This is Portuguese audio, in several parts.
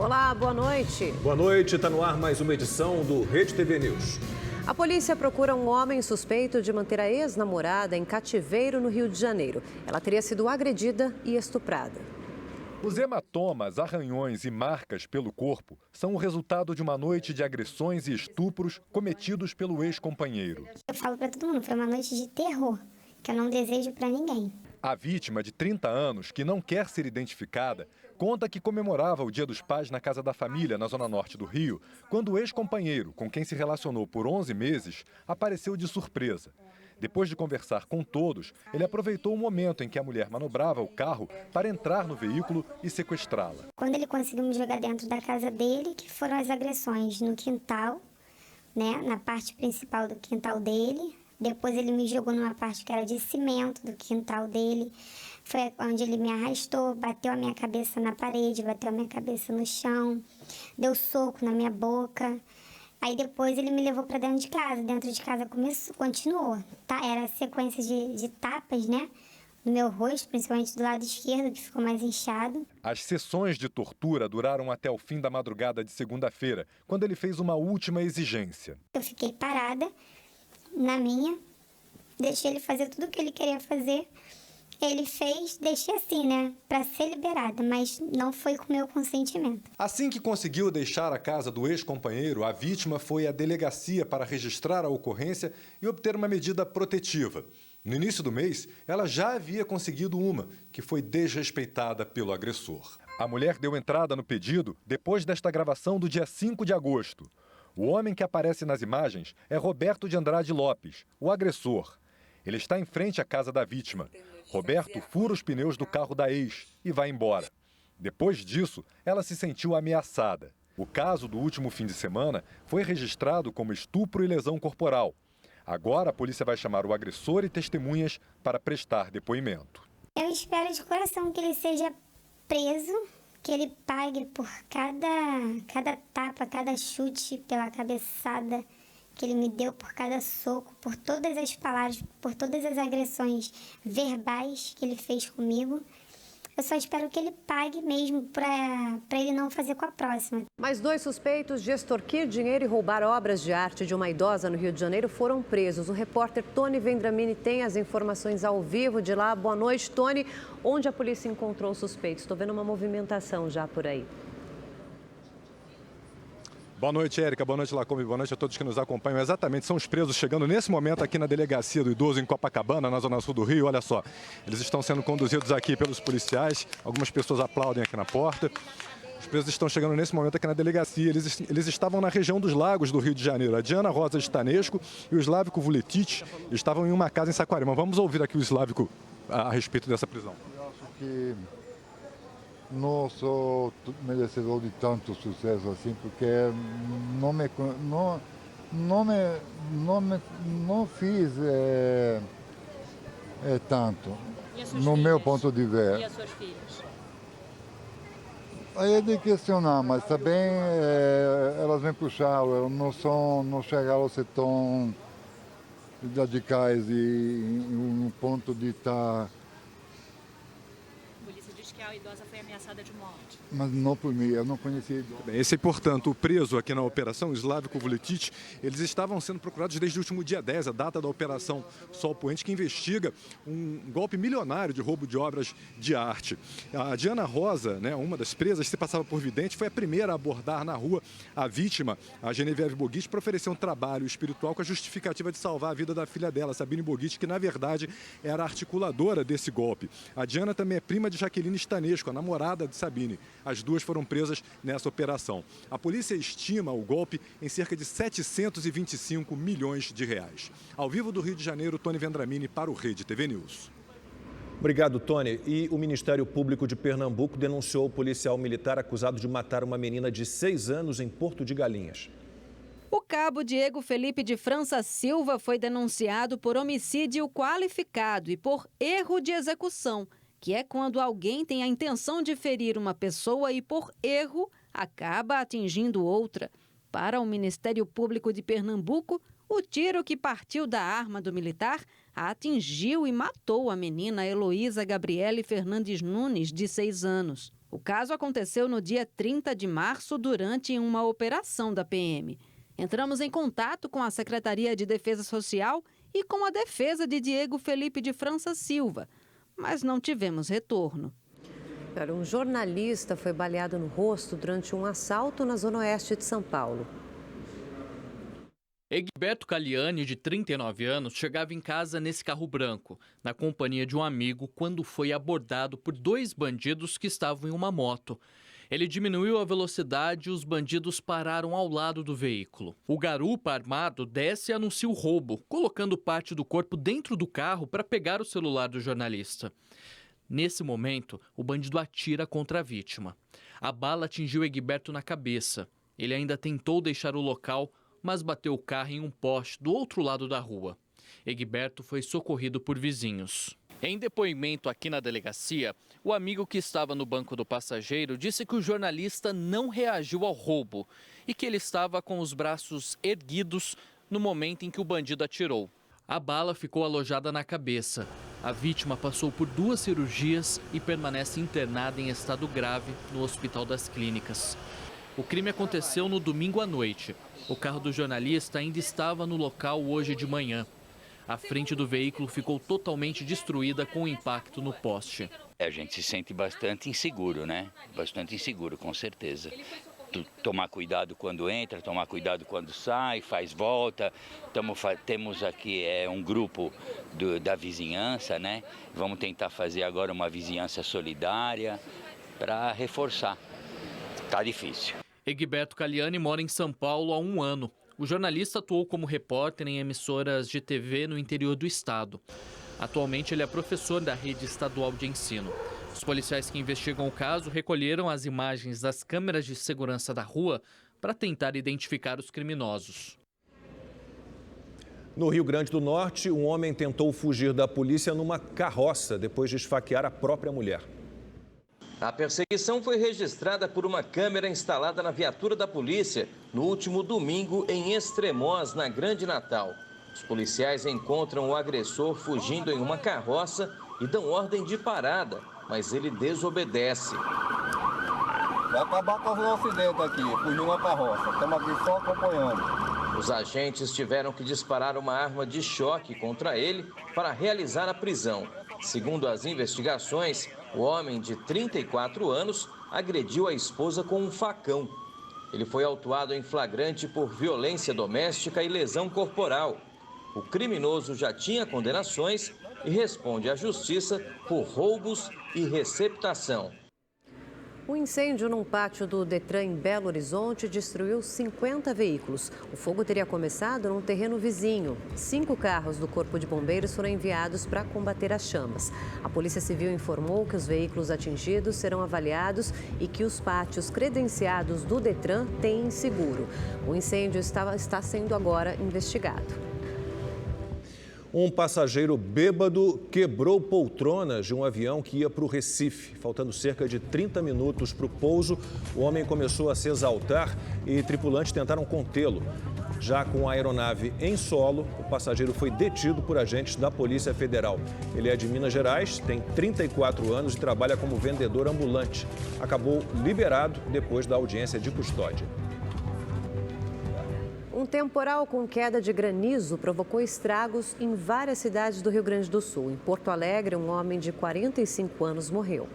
Olá, boa noite. Boa noite, está no ar mais uma edição do Rede TV News. A polícia procura um homem suspeito de manter a ex-namorada em cativeiro no Rio de Janeiro. Ela teria sido agredida e estuprada. Os hematomas, arranhões e marcas pelo corpo são o resultado de uma noite de agressões e estupros cometidos pelo ex-companheiro. Eu falo para todo mundo, foi uma noite de terror, que eu não desejo para ninguém. A vítima, de 30 anos, que não quer ser identificada, conta que comemorava o Dia dos Pais na casa da família, na zona norte do Rio, quando o ex-companheiro, com quem se relacionou por 11 meses, apareceu de surpresa. Depois de conversar com todos, ele aproveitou o momento em que a mulher manobrava o carro para entrar no veículo e sequestrá-la. Quando ele conseguiu me jogar dentro da casa dele, que foram as agressões no quintal, na parte principal do quintal dele. Depois ele me jogou numa parte que era de cimento do quintal dele. Foi onde ele me arrastou, bateu a minha cabeça na parede, bateu a minha cabeça no chão, deu soco na minha boca. Aí depois ele me levou para dentro de casa. Dentro de casa continuou. Era sequência de tapas, no meu rosto, principalmente do lado esquerdo, que ficou mais inchado. As sessões de tortura duraram até o fim da madrugada de segunda-feira, quando ele fez uma última exigência. Eu fiquei parada na minha, deixei ele fazer tudo o que ele queria fazer. Ele fez, deixei assim, para ser liberada, mas não foi com meu consentimento. Assim que conseguiu deixar a casa do ex-companheiro, a vítima foi à delegacia para registrar a ocorrência e obter uma medida protetiva. No início do mês, ela já havia conseguido uma, que foi desrespeitada pelo agressor. A mulher deu entrada no pedido depois desta gravação do dia 5 de agosto. O homem que aparece nas imagens é Roberto de Andrade Lopes, o agressor. Ele está em frente à casa da vítima. Roberto fura os pneus do carro da ex e vai embora. Depois disso, ela se sentiu ameaçada. O caso do último fim de semana foi registrado como estupro e lesão corporal. Agora a polícia vai chamar o agressor e testemunhas para prestar depoimento. Eu espero de coração que ele seja preso, que ele pague por cada tapa, cada chute, pela cabeçada que ele me deu, por cada soco, por todas as palavras, por todas as agressões verbais que ele fez comigo. Eu só espero que ele pague mesmo para ele não fazer com a próxima. Mais 2 suspeitos de extorquir dinheiro e roubar obras de arte de uma idosa no Rio de Janeiro foram presos. O repórter Tony Vendramini tem as informações ao vivo de lá. Boa noite, Tony. Onde a polícia encontrou os suspeitos? Estou vendo uma movimentação já por aí. Boa noite, Érica. Boa noite, Lacombe. Boa noite a todos que nos acompanham. Exatamente, são os presos chegando nesse momento aqui na delegacia do idoso em Copacabana, na zona sul do Rio. Olha só, eles estão sendo conduzidos aqui pelos policiais. Algumas pessoas aplaudem aqui na porta. Os presos estão chegando nesse momento aqui na delegacia. Eles estavam na região dos Lagos do Rio de Janeiro. A Diana Rosa Stanesco e o Slavko Vuletic estavam em uma casa em Saquarema. Vamos ouvir aqui o Slavko a respeito dessa prisão. Eu acho que não sou merecedor de tanto sucesso assim, porque não fiz tanto, no meu ponto de ver. E as suas filhas? Aí é de questionar, mas também elas me puxaram, eu não chegaram a ser tão radicais e em um ponto de estar... A idosa foi ameaçada de morte. Mas não por mim, eu não conhecia a idosa. Esse, portanto, o preso aqui na operação, Slavko Vuletic, eles estavam sendo procurados desde o último dia 10, a data da operação Sol Poente, que investiga um golpe milionário de roubo de obras de arte. A Diana Rosa, uma das presas, se passava por vidente, foi a primeira a abordar na rua a vítima, a Genevieve Boguit, para oferecer um trabalho espiritual com a justificativa de salvar a vida da filha dela, Sabine Boguit, que na verdade era a articuladora desse golpe. A Diana também é prima de Jaqueline Stanesco, a namorada de Sabine. As duas foram presas nessa operação. A polícia estima o golpe em cerca de 725 milhões de reais. Ao vivo do Rio de Janeiro, Tony Vendramini para o Rede TV News. Obrigado, Tony. E o Ministério Público de Pernambuco denunciou o policial militar acusado de matar uma menina de 6 anos em Porto de Galinhas. O cabo Diego Felipe de França Silva foi denunciado por homicídio qualificado e por erro de execução, que é quando alguém tem a intenção de ferir uma pessoa e, por erro, acaba atingindo outra. Para o Ministério Público de Pernambuco, o tiro que partiu da arma do militar atingiu e matou a menina Heloísa Gabriele Fernandes Nunes, de 6 anos. O caso aconteceu no dia 30 de março durante uma operação da PM. Entramos em contato com a Secretaria de Defesa Social e com a defesa de Diego Felipe de França Silva, mas não tivemos retorno. Um jornalista foi baleado no rosto durante um assalto na zona oeste de São Paulo. Egberto Caliani, de 39 anos, chegava em casa nesse carro branco, na companhia de um amigo, quando foi abordado por 2 bandidos que estavam em uma moto. Ele diminuiu a velocidade e os bandidos pararam ao lado do veículo. O garupa armado desce e anuncia o roubo, colocando parte do corpo dentro do carro para pegar o celular do jornalista. Nesse momento, o bandido atira contra a vítima. A bala atingiu Egberto na cabeça. Ele ainda tentou deixar o local, mas bateu o carro em um poste do outro lado da rua. Egberto foi socorrido por vizinhos. Em depoimento aqui na delegacia, o amigo que estava no banco do passageiro disse que o jornalista não reagiu ao roubo e que ele estava com os braços erguidos no momento em que o bandido atirou. A bala ficou alojada na cabeça. A vítima passou por 2 cirurgias e permanece internada em estado grave no Hospital das Clínicas. O crime aconteceu no domingo à noite. O carro do jornalista ainda estava no local hoje de manhã. A frente do veículo ficou totalmente destruída com o impacto no poste. A gente se sente bastante inseguro, né? Bastante inseguro, com certeza. Tomar cuidado quando entra, tomar cuidado quando sai, faz volta. Temos aqui um grupo da vizinhança, né? Vamos tentar fazer agora uma vizinhança solidária para reforçar. Tá difícil. Egberto Caliani mora em São Paulo há 1 ano. O jornalista atuou como repórter em emissoras de TV no interior do estado. Atualmente ele é professor da rede estadual de ensino. Os policiais que investigam o caso recolheram as imagens das câmeras de segurança da rua para tentar identificar os criminosos. No Rio Grande do Norte, um homem tentou fugir da polícia numa carroça depois de esfaquear a própria mulher. A perseguição foi registrada por uma câmera instalada na viatura da polícia no último domingo em Extremoz, na Grande Natal. Os policiais encontram o agressor fugindo em uma carroça e dão ordem de parada, mas ele desobedece. Vai acabar com o acidente aqui, fugiu uma carroça. Estamos aqui só acompanhando. Os agentes tiveram que disparar uma arma de choque contra ele para realizar a prisão. Segundo as investigações, o homem de 34 anos agrediu a esposa com um facão. Ele foi autuado em flagrante por violência doméstica e lesão corporal. O criminoso já tinha condenações e responde à justiça por roubos e receptação. Um incêndio num pátio do Detran em Belo Horizonte destruiu 50 veículos. O fogo teria começado num terreno vizinho. 5 carros do Corpo de Bombeiros foram enviados para combater as chamas. A Polícia Civil informou que os veículos atingidos serão avaliados e que os pátios credenciados do Detran têm seguro. O incêndio está sendo agora investigado. Um passageiro bêbado quebrou poltronas de um avião que ia para o Recife. Faltando cerca de 30 minutos para o pouso, o homem começou a se exaltar e tripulantes tentaram contê-lo. Já com a aeronave em solo, o passageiro foi detido por agentes da Polícia Federal. Ele é de Minas Gerais, tem 34 anos e trabalha como vendedor ambulante. Acabou liberado depois da audiência de custódia. Um temporal com queda de granizo provocou estragos em várias cidades do Rio Grande do Sul. Em Porto Alegre, um homem de 45 anos morreu.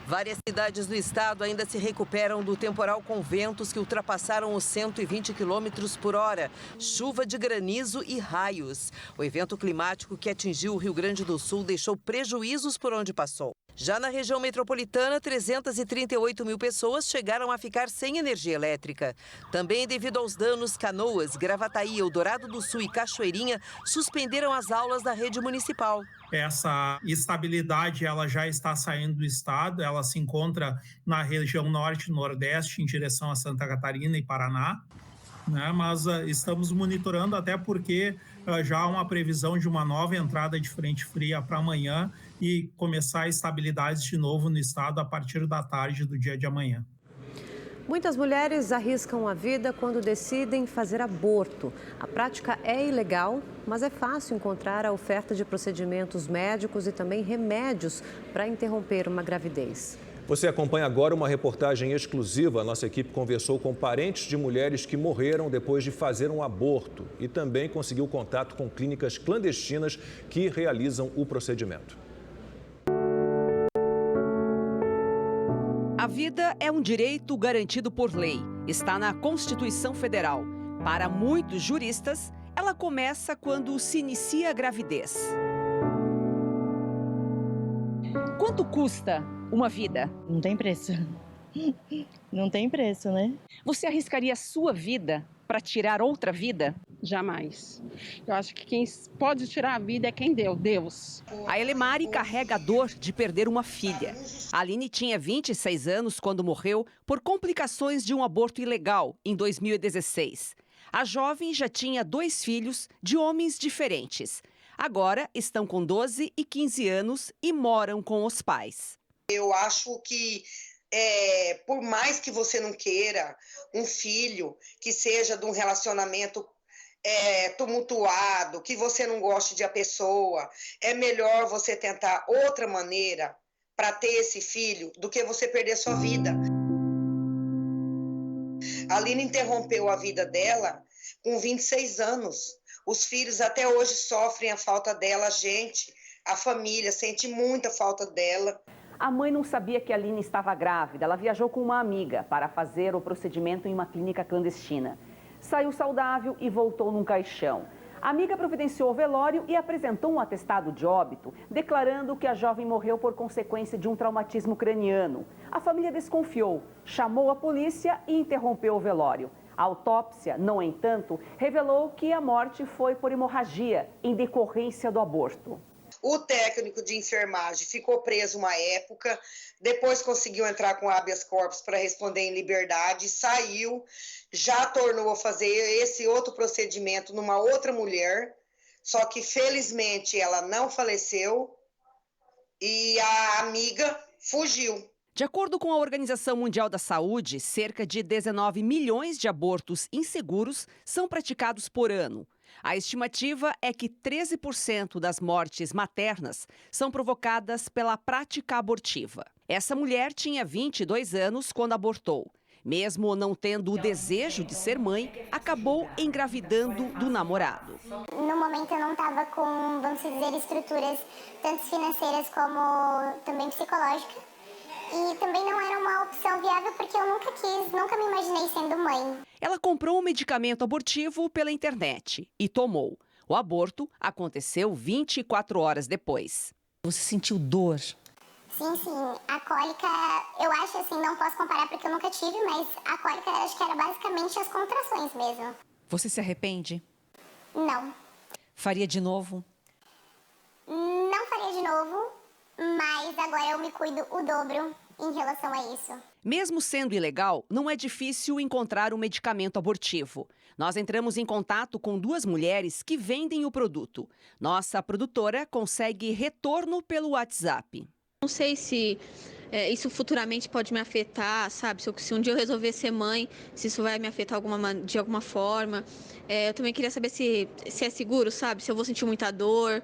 Várias cidades do estado ainda se recuperam do temporal com ventos que ultrapassaram os 120 km por hora, chuva de granizo e raios. O evento climático que atingiu o Rio Grande do Sul deixou prejuízos por onde passou. Já na região metropolitana, 338 mil pessoas chegaram a ficar sem energia elétrica. Também devido aos danos, Canoas, Gravataí, Eldorado do Sul e Cachoeirinha suspenderam as aulas da rede municipal. Essa estabilidade ela já está saindo do estado, ela se encontra na região norte e nordeste, em direção a Santa Catarina e Paraná, né? Mas estamos monitorando até porque já há uma previsão de uma nova entrada de frente fria para amanhã e começar a estabilidade de novo no estado a partir da tarde do dia de amanhã. Muitas mulheres arriscam a vida quando decidem fazer aborto. A prática é ilegal, mas é fácil encontrar a oferta de procedimentos médicos e também remédios para interromper uma gravidez. Você acompanha agora uma reportagem exclusiva. A nossa equipe conversou com parentes de mulheres que morreram depois de fazer um aborto e também conseguiu contato com clínicas clandestinas que realizam o procedimento. A vida é um direito garantido por lei. Está na Constituição Federal. Para muitos juristas, ela começa quando se inicia a gravidez. Quanto custa uma vida? Não tem preço. Não tem preço, né? Você arriscaria a sua vida para tirar outra vida? Jamais. Eu acho que quem pode tirar a vida é quem deu, Deus. A Elemari carrega a dor de perder uma filha. A Aline tinha 26 anos quando morreu por complicações de um aborto ilegal em 2016. A jovem já tinha 2 filhos de homens diferentes. Agora estão com 12 e 15 anos e moram com os pais. Eu acho que, por mais que você não queira um filho que seja de um relacionamento tumultuado, que você não goste de a pessoa, é melhor você tentar outra maneira para ter esse filho do que você perder sua vida. A Aline interrompeu a vida dela com 26 anos. Os filhos até hoje sofrem a falta dela, a família sente muita falta dela. A mãe não sabia que a Aline estava grávida. Ela viajou com uma amiga para fazer o procedimento em uma clínica clandestina. Saiu saudável e voltou num caixão. A amiga providenciou o velório e apresentou um atestado de óbito, declarando que a jovem morreu por consequência de um traumatismo craniano. A família desconfiou, chamou a polícia e interrompeu o velório. A autópsia, no entanto, revelou que a morte foi por hemorragia, em decorrência do aborto. O técnico de enfermagem ficou preso uma época, depois conseguiu entrar com habeas corpus para responder em liberdade, saiu, já tornou a fazer esse outro procedimento numa outra mulher, só que felizmente ela não faleceu e a amiga fugiu. De acordo com a Organização Mundial da Saúde, cerca de 19 milhões de abortos inseguros são praticados por ano. A estimativa é que 13% das mortes maternas são provocadas pela prática abortiva. Essa mulher tinha 22 anos quando abortou. Mesmo não tendo o desejo de ser mãe, acabou engravidando do namorado. No momento eu não estava com, vamos dizer, estruturas tanto financeiras como também psicológicas. E também não era uma opção viável porque eu nunca me imaginei sendo mãe. Ela comprou um medicamento abortivo pela internet e tomou. O aborto aconteceu 24 horas depois. Você sentiu dor? Sim. A cólica, eu acho assim, não posso comparar porque eu nunca tive, mas a cólica acho que era basicamente as contrações mesmo. Você se arrepende? Não. Faria de novo? Não faria de novo, mas agora eu me cuido o dobro em relação a isso. Mesmo sendo ilegal, não é difícil encontrar um medicamento abortivo. Nós entramos em contato com 2 mulheres que vendem o produto. Nossa produtora consegue retorno pelo WhatsApp. Não sei se isso futuramente pode me afetar, sabe? Se um dia eu resolver ser mãe, se isso vai me afetar de alguma forma. Eu também queria saber se é seguro, sabe? Se eu vou sentir muita dor.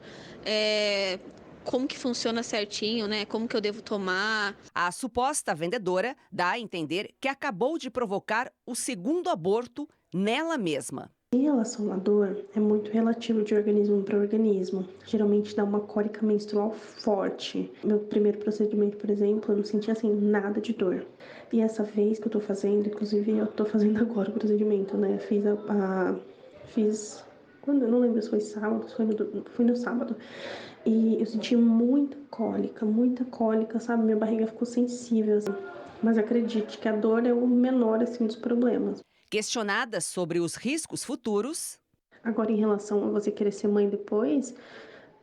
Como que funciona certinho, né? Como que eu devo tomar. A suposta vendedora dá a entender que acabou de provocar o segundo aborto nela mesma. Em relação à dor, é muito relativo de organismo para organismo. Geralmente dá uma cólica menstrual forte. Meu primeiro procedimento, por exemplo, eu não senti assim nada de dor. E essa vez que eu tô fazendo, inclusive eu tô fazendo agora o procedimento, né? Fiz quando eu não lembro se foi sábado, foi no sábado. E eu senti muita cólica, sabe? Minha barriga ficou sensível, assim. Mas acredite que a dor é o menor, assim, dos problemas. Questionada sobre os riscos futuros... Agora, em relação a você querer ser mãe depois,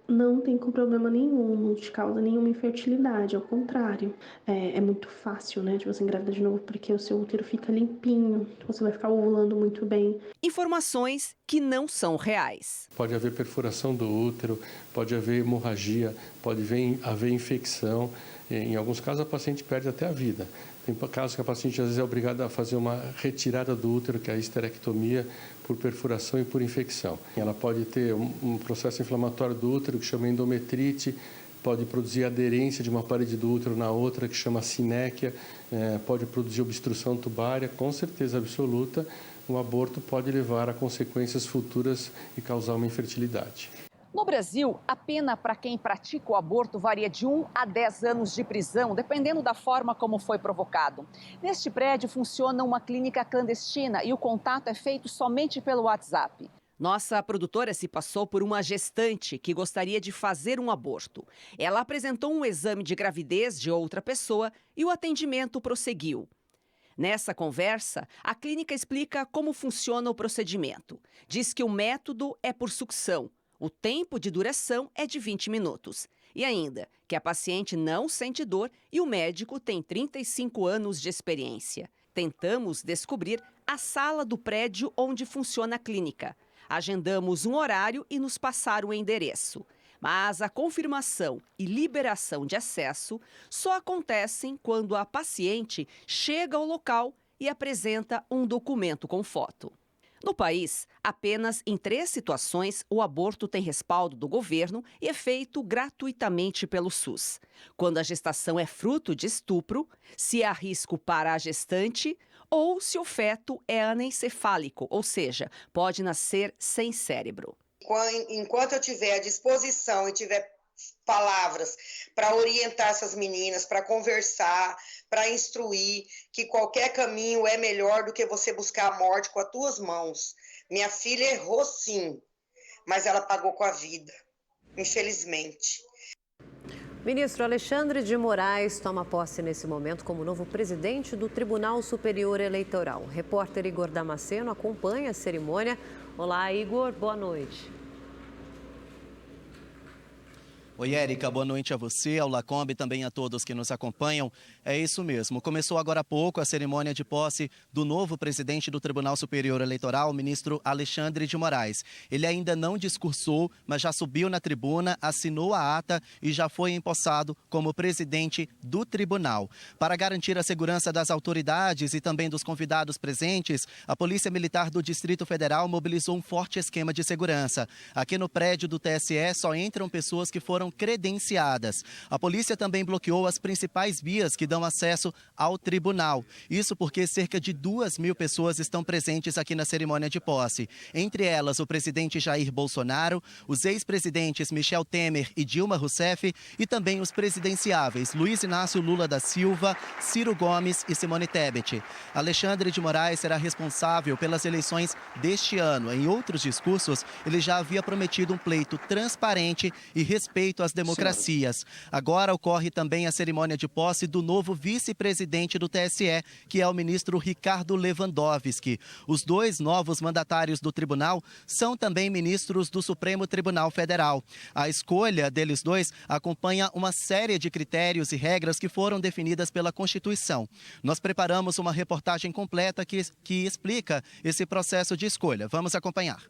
não tem problema nenhum, não te causa nenhuma infertilidade, ao contrário. É muito fácil, né, de você engravidar de novo, porque o seu útero fica limpinho, você vai ficar ovulando muito bem. Informações que não são reais. Pode haver perfuração do útero, pode haver hemorragia, pode haver infecção. Em alguns casos, a paciente perde até a vida. Tem casos que a paciente às vezes é obrigada a fazer uma retirada do útero, que é a histerectomia, por perfuração e por infecção. Ela pode ter um processo inflamatório do útero, que chama endometrite, pode produzir aderência de uma parede do útero na outra, que chama sinéquia, pode produzir obstrução tubária, com certeza absoluta. Um aborto pode levar a consequências futuras e causar uma infertilidade. No Brasil, a pena para quem pratica o aborto varia de 1 a 10 anos de prisão, dependendo da forma como foi provocado. Neste prédio funciona uma clínica clandestina e o contato é feito somente pelo WhatsApp. Nossa produtora se passou por uma gestante que gostaria de fazer um aborto. Ela apresentou um exame de gravidez de outra pessoa e o atendimento prosseguiu. Nessa conversa, a clínica explica como funciona o procedimento. Diz que o método é por sucção. O tempo de duração é de 20 minutos. E ainda, que a paciente não sente dor e o médico tem 35 anos de experiência. Tentamos descobrir a sala do prédio onde funciona a clínica. Agendamos um horário e nos passaram o endereço. Mas a confirmação e liberação de acesso só acontecem quando a paciente chega ao local e apresenta um documento com foto. No país, apenas em 3 situações o aborto tem respaldo do governo e é feito gratuitamente pelo SUS. Quando a gestação é fruto de estupro, se há risco para a gestante ou se o feto é anencefálico, ou seja, pode nascer sem cérebro. Enquanto eu tiver à disposição e tiver palavras para orientar essas meninas, para conversar, para instruir, que qualquer caminho é melhor do que você buscar a morte com as tuas mãos. Minha filha errou sim, mas ela pagou com a vida, infelizmente. Ministro Alexandre de Moraes toma posse nesse momento como novo presidente do Tribunal Superior Eleitoral. O repórter Igor Damasceno acompanha a cerimônia. Olá, Igor, boa noite. Oi, Érica, boa noite a você, ao Lacombe e também a todos que nos acompanham. É isso mesmo, começou agora há pouco a cerimônia de posse do novo presidente do Tribunal Superior Eleitoral, o ministro Alexandre de Moraes. Ele ainda não discursou, mas já subiu na tribuna, assinou a ata e já foi empossado como presidente do tribunal. Para garantir a segurança das autoridades e também dos convidados presentes, a Polícia Militar do Distrito Federal mobilizou um forte esquema de segurança. Aqui no prédio do TSE só entram pessoas que foram credenciadas. A polícia também bloqueou as principais vias que dão acesso ao tribunal. Isso porque cerca de 2.000 pessoas estão presentes aqui na cerimônia de posse. Entre elas, o presidente Jair Bolsonaro, os ex-presidentes Michel Temer e Dilma Rousseff e também os presidenciáveis Luiz Inácio Lula da Silva, Ciro Gomes e Simone Tebet. Alexandre de Moraes será responsável pelas eleições deste ano. Em outros discursos, ele já havia prometido um pleito transparente e respeito às democracias. Agora ocorre também a cerimônia de posse do novo vice-presidente do TSE, que é o ministro Ricardo Lewandowski. Os 2 novos mandatários do tribunal são também ministros do Supremo Tribunal Federal. A escolha deles 2 acompanha uma série de critérios e regras que foram definidas pela Constituição. Nós preparamos uma reportagem completa que explica esse processo de escolha. Vamos acompanhar.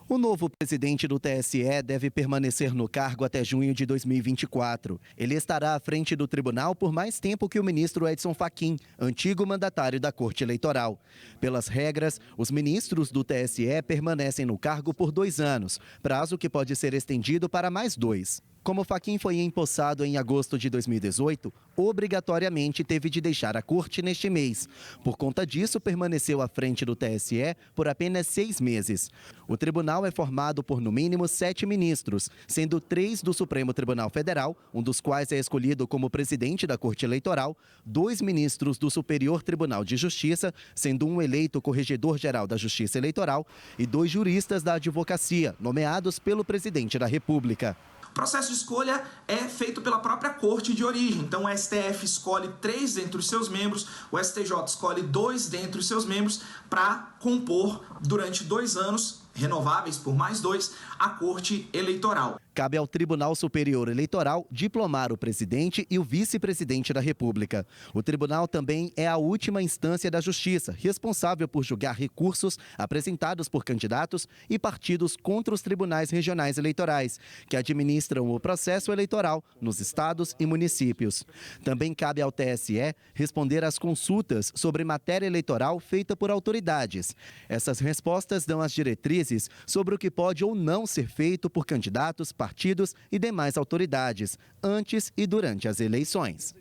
O novo presidente do TSE deve permanecer no cargo até junho de 2024. Ele estará à frente do tribunal por mais tempo que o ministro Edson Fachin, antigo mandatário da Corte Eleitoral. Pelas regras, os ministros do TSE permanecem no cargo por 2 anos, prazo que pode ser estendido para mais 2. Como Fachin foi empossado em agosto de 2018, obrigatoriamente teve de deixar a corte neste mês. Por conta disso, permaneceu à frente do TSE por apenas 6 meses. O tribunal é formado por no mínimo 7 ministros, sendo 3 do Supremo Tribunal Federal, um dos quais é escolhido como presidente da Corte Eleitoral, 2 ministros do Superior Tribunal de Justiça, sendo um eleito corregedor-geral da Justiça Eleitoral, e 2 juristas da advocacia, nomeados pelo presidente da República. O processo de escolha é feito pela própria corte de origem. Então, o STF escolhe 3 dentre os seus membros, o STJ escolhe 2 dentre os seus membros para compor durante 2 anos, renováveis por mais 2, a Corte Eleitoral. Cabe ao Tribunal Superior Eleitoral diplomar o presidente e o vice-presidente da República. O tribunal também é a última instância da Justiça, responsável por julgar recursos apresentados por candidatos e partidos contra os tribunais regionais eleitorais, que administram o processo eleitoral nos estados e municípios. Também cabe ao TSE responder às consultas sobre matéria eleitoral feita por autoridades. Essas respostas dão as diretrizes sobre o que pode ou não ser feito por candidatos, partidos e demais autoridades, antes e durante as eleições.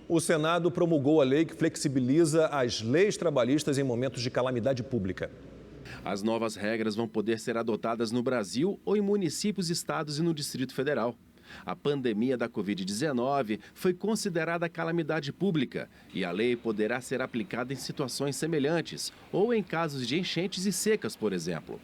O Senado promulgou a lei que flexibiliza as leis trabalhistas em momentos de calamidade pública. As novas regras vão poder ser adotadas no Brasil ou em municípios, estados e no Distrito Federal. A pandemia da Covid-19 foi considerada calamidade pública e a lei poderá ser aplicada em situações semelhantes ou em casos de enchentes e secas, por exemplo.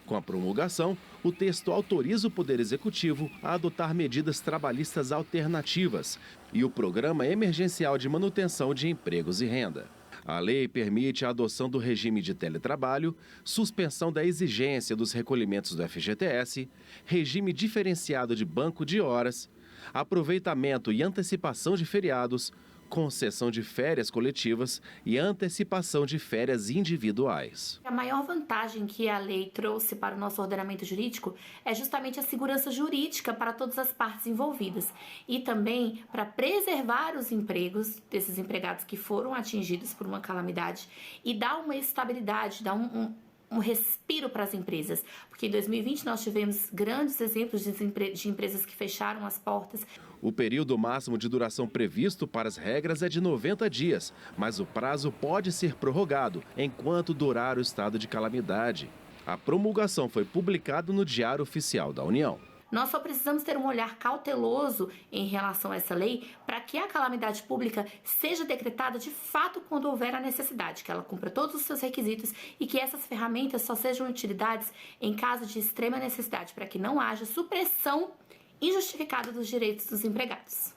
Com a promulgação, o texto autoriza o Poder Executivo a adotar medidas trabalhistas alternativas e o Programa Emergencial de Manutenção de Empregos e Renda. A lei permite a adoção do regime de teletrabalho, suspensão da exigência dos recolhimentos do FGTS, regime diferenciado de banco de horas, aproveitamento e antecipação de feriados, concessão de férias coletivas e antecipação de férias individuais. A maior vantagem que a lei trouxe para o nosso ordenamento jurídico é justamente a segurança jurídica para todas as partes envolvidas e também para preservar os empregos desses empregados que foram atingidos por uma calamidade e dar uma estabilidade, dar um respiro para as empresas, porque em 2020 nós tivemos grandes exemplos de empresas que fecharam as portas. O período máximo de duração previsto para as regras é de 90 dias, mas o prazo pode ser prorrogado enquanto durar o estado de calamidade. A promulgação foi publicada no Diário Oficial da União. Nós só precisamos ter um olhar cauteloso em relação a essa lei para que a calamidade pública seja decretada de fato quando houver a necessidade, que ela cumpra todos os seus requisitos e que essas ferramentas só sejam utilidades em caso de extrema necessidade, para que não haja supressão injustificada dos direitos dos empregados.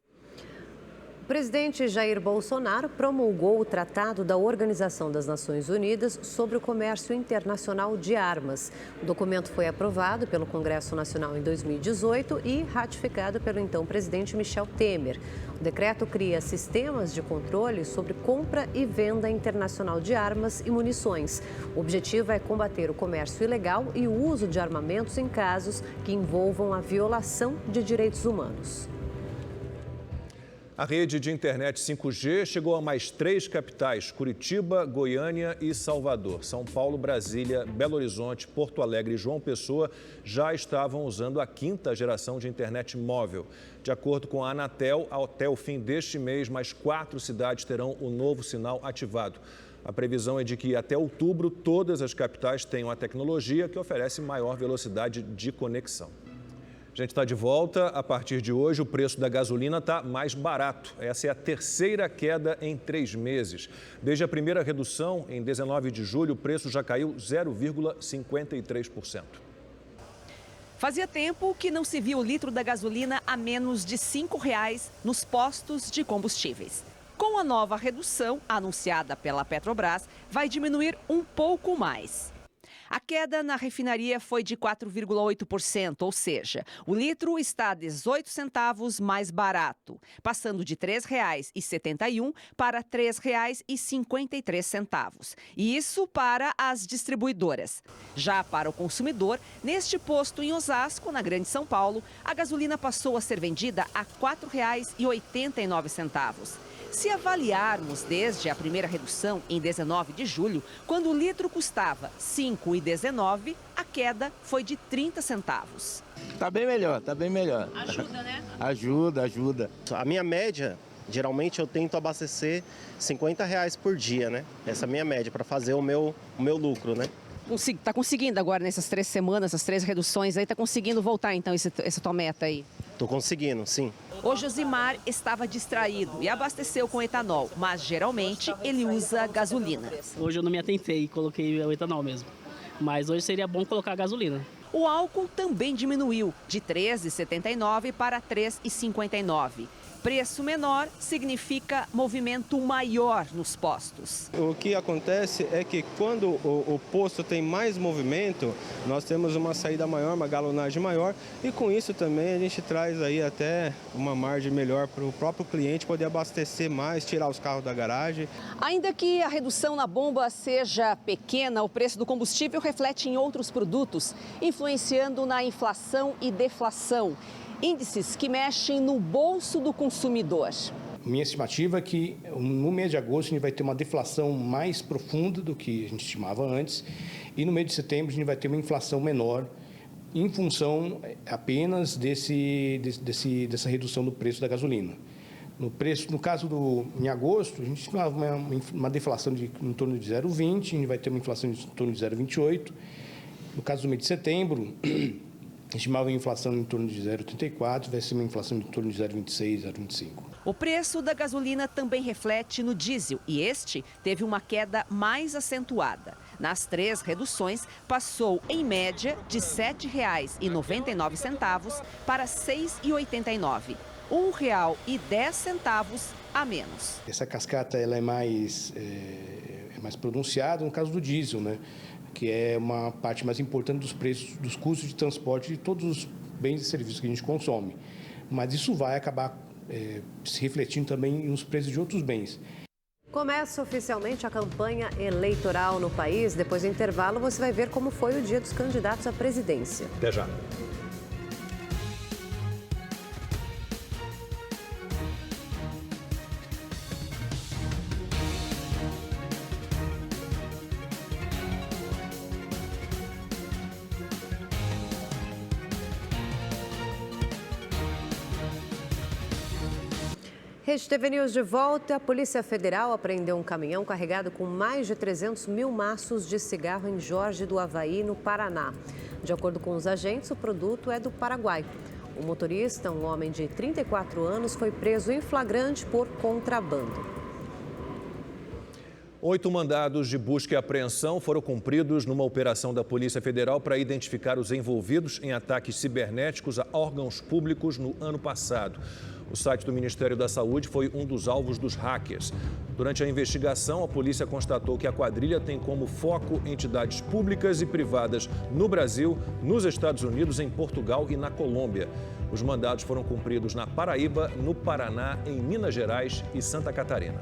O presidente Jair Bolsonaro promulgou o Tratado da Organização das Nações Unidas sobre o Comércio Internacional de Armas. O documento foi aprovado pelo Congresso Nacional em 2018 e ratificado pelo então presidente Michel Temer. O decreto cria sistemas de controle sobre compra e venda internacional de armas e munições. O objetivo é combater o comércio ilegal e o uso de armamentos em casos que envolvam a violação de direitos humanos. A rede de internet 5G chegou a mais 3 capitais: Curitiba, Goiânia e Salvador. São Paulo, Brasília, Belo Horizonte, Porto Alegre e João Pessoa já estavam usando a 5ª geração de internet móvel. De acordo com a Anatel, até o fim deste mês, mais 4 cidades terão o novo sinal ativado. A previsão é de que até outubro todas as capitais tenham a tecnologia que oferece maior velocidade de conexão. A gente está de volta. A partir de hoje, o preço da gasolina está mais barato. Essa é a terceira queda em 3 meses. Desde a primeira redução, em 19 de julho, o preço já caiu 0,53%. Fazia tempo que não se via o litro da gasolina a menos de R$ 5,00 nos postos de combustíveis. Com a nova redução, anunciada pela Petrobras, vai diminuir um pouco mais. A queda na refinaria foi de 4,8%, ou seja, o litro está 18 centavos mais barato, passando de R$ 3,71 para R$ 3,53. E isso para as distribuidoras. Já para o consumidor, neste posto em Osasco, na Grande São Paulo, a gasolina passou a ser vendida a R$ 4,89. Se avaliarmos desde a primeira redução, em 19 de julho, quando o litro custava R$ 5,19, a queda foi de 30 centavos. Tá bem melhor, tá bem melhor. Ajuda, né? Ajuda. A minha média, geralmente eu tento abastecer R$50 por dia, né? Essa é a minha média, para fazer o meu lucro, né? Tá conseguindo agora, nessas 3 semanas, essas 3 reduções aí, tá conseguindo voltar então essa tua meta aí? Tô conseguindo, sim. O Josimar estava distraído e abasteceu com etanol, mas geralmente ele usa gasolina. Hoje eu não me atentei e coloquei o etanol mesmo, mas hoje seria bom colocar a gasolina. O álcool também diminuiu, de R$ 13,79 para R$ 3,59. Preço menor significa movimento maior nos postos. O que acontece é que quando o posto tem mais movimento, nós temos uma saída maior, uma galonagem maior, e com isso também a gente traz aí até uma margem melhor para o próprio cliente poder abastecer mais, tirar os carros da garagem. Ainda que a redução na bomba seja pequena, o preço do combustível reflete em outros produtos, influenciando na inflação e deflação. Índices que mexem no bolso do consumidor. Minha estimativa é que no mês de agosto a gente vai ter uma deflação mais profunda do que a gente estimava antes, e no mês de setembro a gente vai ter uma inflação menor, em função apenas dessa redução do preço da gasolina. No caso em agosto, a gente estimava uma deflação em torno de 0,20, a gente vai ter uma inflação em torno de 0,28. No caso do mês de setembro, estimava uma inflação em torno de 0,34, vai ser uma inflação em torno de 0,26, 0,25. O preço da gasolina também reflete no diesel e este teve uma queda mais acentuada. Nas 3 reduções, passou em média de R$ 7,99 para R$ 6,89. R$ 1,10 a menos. Essa cascata ela é mais pronunciada no caso do diesel, né? Que é uma parte mais importante dos preços, dos custos de transporte de todos os bens e serviços que a gente consome. Mas isso vai acabar se refletindo também nos preços de outros bens. Começa oficialmente a campanha eleitoral no país. Depois do intervalo, você vai ver como foi o dia dos candidatos à presidência. Até já. Rede TV News de volta. A Polícia Federal apreendeu um caminhão carregado com mais de 300 mil maços de cigarro em Jorge do Havaí, no Paraná. De acordo com os agentes, o produto é do Paraguai. O motorista, um homem de 34 anos, foi preso em flagrante por contrabando. 8 mandados de busca e apreensão foram cumpridos numa operação da Polícia Federal para identificar os envolvidos em ataques cibernéticos a órgãos públicos no ano passado. O site do Ministério da Saúde foi um dos alvos dos hackers. Durante a investigação, a polícia constatou que a quadrilha tem como foco entidades públicas e privadas no Brasil, nos Estados Unidos, em Portugal e na Colômbia. Os mandados foram cumpridos na Paraíba, no Paraná, em Minas Gerais e Santa Catarina.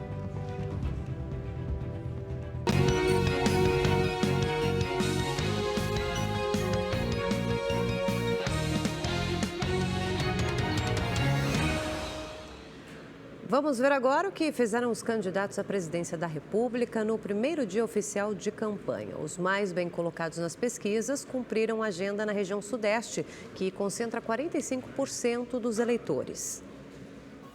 Vamos ver agora o que fizeram os candidatos à presidência da República no primeiro dia oficial de campanha. Os mais bem colocados nas pesquisas cumpriram a agenda na região Sudeste, que concentra 45% dos eleitores.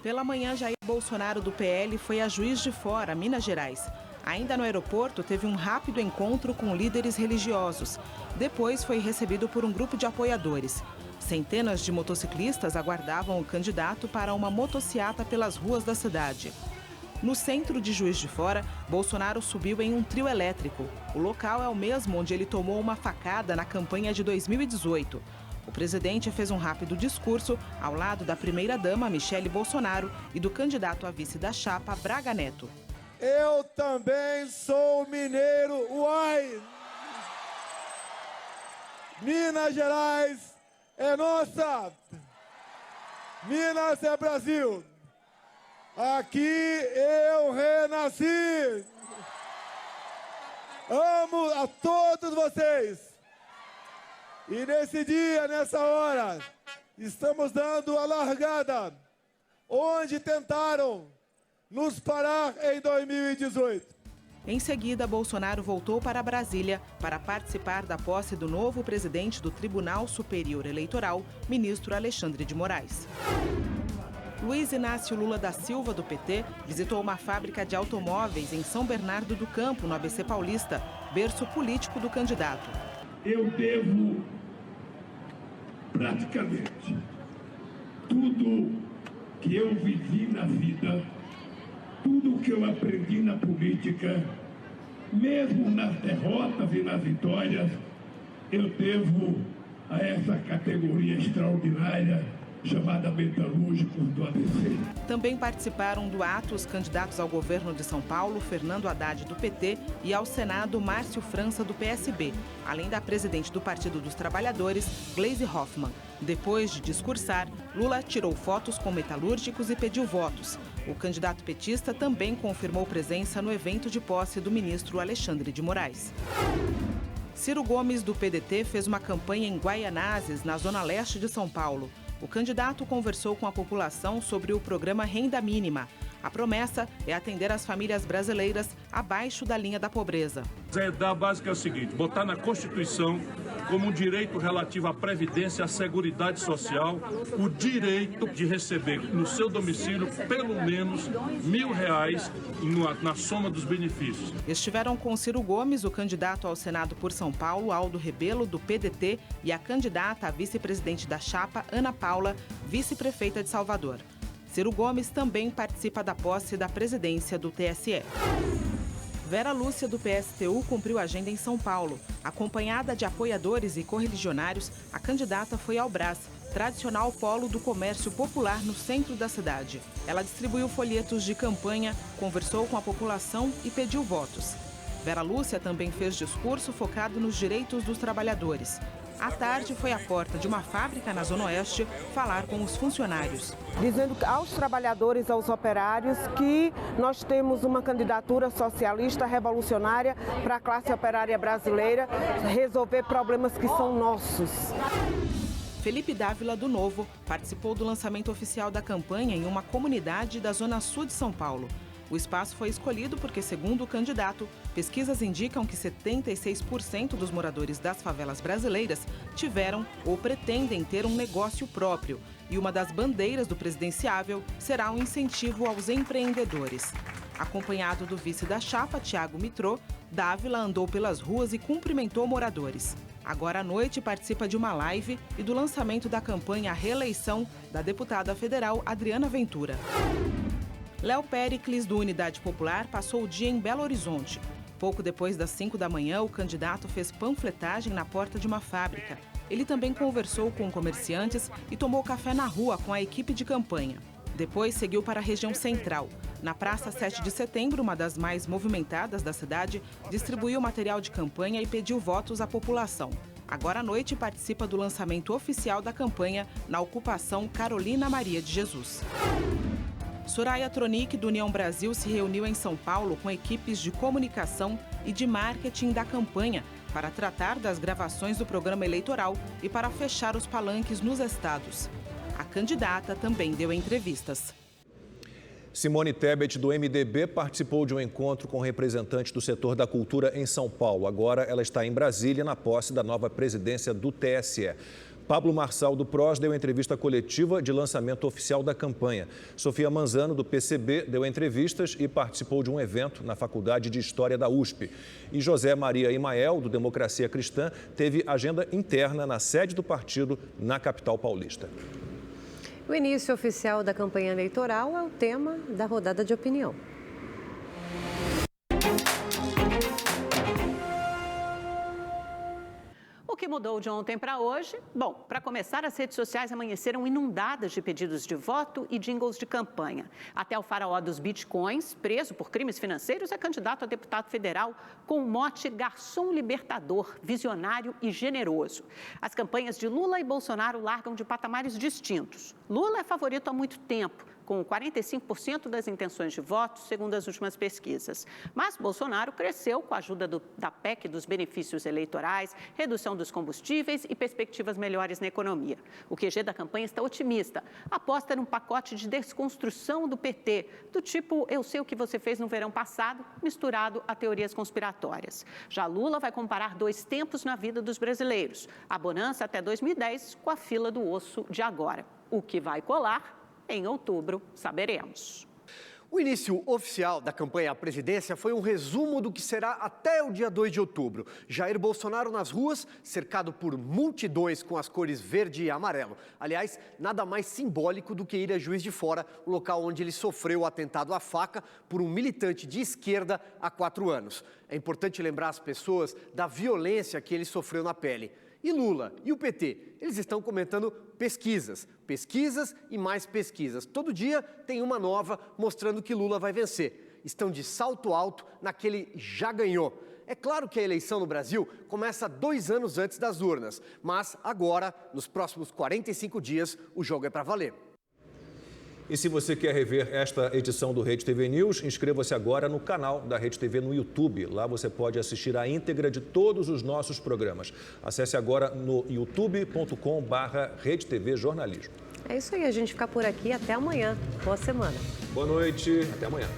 Pela manhã, Jair Bolsonaro, do PL, foi a Juiz de Fora, Minas Gerais. Ainda no aeroporto, teve um rápido encontro com líderes religiosos. Depois, foi recebido por um grupo de apoiadores. Centenas de motociclistas aguardavam o candidato para uma motociata pelas ruas da cidade. No centro de Juiz de Fora, Bolsonaro subiu em um trio elétrico. O local é o mesmo onde ele tomou uma facada na campanha de 2018. O presidente fez um rápido discurso ao lado da primeira-dama, Michele Bolsonaro, e do candidato a vice da chapa, Braga Neto. Eu também sou mineiro, uai! Minas Gerais é nossa! Minas é Brasil! Aqui eu renasci! Amo a todos vocês! E nesse dia, nessa hora, estamos dando a largada onde tentaram nos parar em 2018. Em seguida, Bolsonaro voltou para Brasília para participar da posse do novo presidente do Tribunal Superior Eleitoral, ministro Alexandre de Moraes. Luiz Inácio Lula da Silva, do PT, visitou uma fábrica de automóveis em São Bernardo do Campo, no ABC Paulista, berço político do candidato. Eu devo praticamente tudo que eu vivi na vida, tudo que eu aprendi na política, mesmo nas derrotas e nas vitórias, eu devo a essa categoria extraordinária chamada metalúrgicos do ABC. Também participaram do ato os candidatos ao governo de São Paulo, Fernando Haddad, do PT, e ao Senado, Márcio França, do PSB, além da presidente do Partido dos Trabalhadores, Gleisi Hoffmann. Depois de discursar, Lula tirou fotos com metalúrgicos e pediu votos. O candidato petista também confirmou presença no evento de posse do ministro Alexandre de Moraes. Ciro Gomes, do PDT, fez uma campanha em Guaianazes, na zona leste de São Paulo. O candidato conversou com a população sobre o programa Renda Mínima. A promessa é atender as famílias brasileiras abaixo da linha da pobreza. A ideia básica é o seguinte: botar na Constituição como um direito relativo à previdência, à seguridade social, o direito de receber no seu domicílio pelo menos R$1.000 na soma dos benefícios. Estiveram com Ciro Gomes, o candidato ao Senado por São Paulo, Aldo Rebelo, do PDT, e a candidata a vice-presidente da chapa, Ana Paula, vice-prefeita de Salvador. Ciro Gomes também participa da posse da presidência do TSE. Vera Lúcia, do PSTU, cumpriu a agenda em São Paulo. Acompanhada de apoiadores e correligionários, a candidata foi ao Brás, tradicional polo do comércio popular no centro da cidade. Ela distribuiu folhetos de campanha, conversou com a população e pediu votos. Vera Lúcia também fez discurso focado nos direitos dos trabalhadores. À tarde, foi à porta de uma fábrica na Zona Oeste falar com os funcionários. Dizendo aos trabalhadores, aos operários, que nós temos uma candidatura socialista revolucionária para a classe operária brasileira resolver problemas que são nossos. Felipe Dávila, do Novo, participou do lançamento oficial da campanha em uma comunidade da Zona Sul de São Paulo. O espaço foi escolhido porque, segundo o candidato, pesquisas indicam que 76% dos moradores das favelas brasileiras tiveram ou pretendem ter um negócio próprio. E uma das bandeiras do presidenciável será um incentivo aos empreendedores. Acompanhado do vice da chapa, Tiago Mitrô, Dávila andou pelas ruas e cumprimentou moradores. Agora à noite participa de uma live e do lançamento da campanha à reeleição da deputada federal Adriana Ventura. Léo Péricles, do Unidade Popular, passou o dia em Belo Horizonte. Pouco depois das 5 da manhã, o candidato fez panfletagem na porta de uma fábrica. Ele também conversou com comerciantes e tomou café na rua com a equipe de campanha. Depois seguiu para a região central. Na Praça 7 de Setembro, uma das mais movimentadas da cidade, distribuiu material de campanha e pediu votos à população. Agora à noite participa do lançamento oficial da campanha na ocupação Carolina Maria de Jesus. Soraya Tronic, do União Brasil, se reuniu em São Paulo com equipes de comunicação e de marketing da campanha para tratar das gravações do programa eleitoral e para fechar os palanques nos estados. A candidata também deu entrevistas. Simone Tebet, do MDB, participou de um encontro com representantes do setor da cultura em São Paulo. Agora ela está em Brasília, na posse da nova presidência do TSE. Pablo Marçal, do PROS, deu entrevista coletiva de lançamento oficial da campanha. Sofia Manzano, do PCB, deu entrevistas e participou de um evento na Faculdade de História da USP. E José Maria Imael, do Democracia Cristã, teve agenda interna na sede do partido na capital paulista. O início oficial da campanha eleitoral é o tema da rodada de opinião. O que mudou de ontem para hoje? Bom, para começar, as redes sociais amanheceram inundadas de pedidos de voto e jingles de campanha. Até o faraó dos bitcoins, preso por crimes financeiros, é candidato a deputado federal com o mote garçom libertador, visionário e generoso. As campanhas de Lula e Bolsonaro largam de patamares distintos. Lula é favorito há muito tempo, com 45% das intenções de voto, segundo as últimas pesquisas. Mas Bolsonaro cresceu com a ajuda da PEC dos benefícios eleitorais, redução dos combustíveis e perspectivas melhores na economia. O QG da campanha está otimista, aposta num pacote de desconstrução do PT, do tipo eu sei o que você fez no verão passado, misturado a teorias conspiratórias. Já Lula vai comparar dois tempos na vida dos brasileiros, a bonança até 2010 com a fila do osso de agora. O que vai colar? Em outubro, saberemos. O início oficial da campanha à presidência foi um resumo do que será até o dia 2 de outubro. Jair Bolsonaro nas ruas, cercado por multidões com as cores verde e amarelo. Aliás, nada mais simbólico do que ir a Juiz de Fora, o local onde ele sofreu o atentado à faca por um militante de esquerda há 4 anos. É importante lembrar as pessoas da violência que ele sofreu na pele. E Lula e o PT, eles estão comentando pesquisas e mais pesquisas. Todo dia tem uma nova mostrando que Lula vai vencer. Estão de salto alto naquele já ganhou. É claro que a eleição no Brasil começa 2 anos antes das urnas, mas agora, nos próximos 45 dias, o jogo é para valer. E se você quer rever esta edição do Rede TV News, inscreva-se agora no canal da Rede TV no YouTube. Lá você pode assistir a íntegra de todos os nossos programas. Acesse agora no youtube.com/RedeTV-Jornalismo. É isso aí, a gente fica por aqui. Até amanhã. Boa semana. Boa noite. Até amanhã.